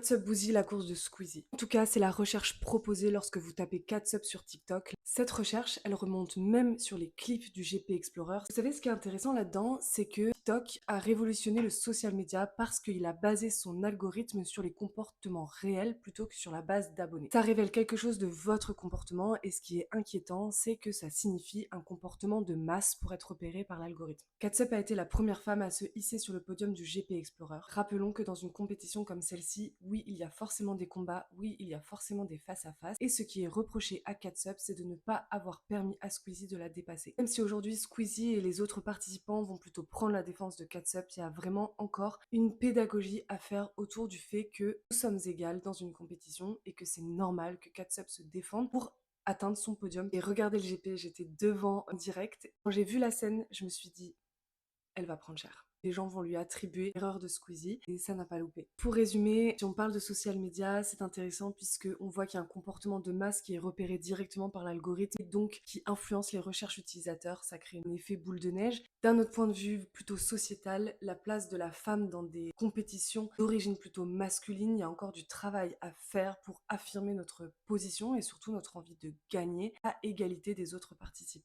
Catsup bousille la course de Squeezie. En tout cas, c'est la recherche proposée lorsque vous tapez Catsup sur TikTok. Cette recherche, elle remonte même sur les clips du GP Explorer. Vous savez ce qui est intéressant là-dedans, c'est que TikTok a révolutionné le social media parce qu'il a basé son algorithme sur les comportements réels plutôt que sur la base d'abonnés. Ça révèle quelque chose de votre comportement et ce qui est inquiétant, c'est que ça signifie un comportement de masse pour être repéré par l'algorithme. Catsup a été la première femme à se hisser sur le podium du GP Explorer. Rappelons que dans une compétition comme celle-ci, oui, il y a forcément des combats, oui, il y a forcément des face-à-face, et ce qui est reproché à Catsup, c'est de ne pas avoir permis à Squeezie de la dépasser. Même si aujourd'hui Squeezie et les autres participants vont plutôt prendre la défense de Catsup, il y a vraiment encore une pédagogie à faire autour du fait que nous sommes égales dans une compétition et que c'est normal que Catsup se défende pour atteindre son podium. Et regardez le GP, j'étais devant en direct. Quand j'ai vu la scène, je me suis dit, elle va prendre cher. Les gens vont lui attribuer l'erreur de Squeezie et ça n'a pas loupé. Pour résumer, si on parle de social media, c'est intéressant puisque on voit qu'il y a un comportement de masse qui est repéré directement par l'algorithme et donc qui influence les recherches utilisateurs. Ça crée un effet boule de neige. D'un autre point de vue plutôt sociétal, la place de la femme dans des compétitions d'origine plutôt masculine, il y a encore du travail à faire pour affirmer notre position et surtout notre envie de gagner à égalité des autres participants.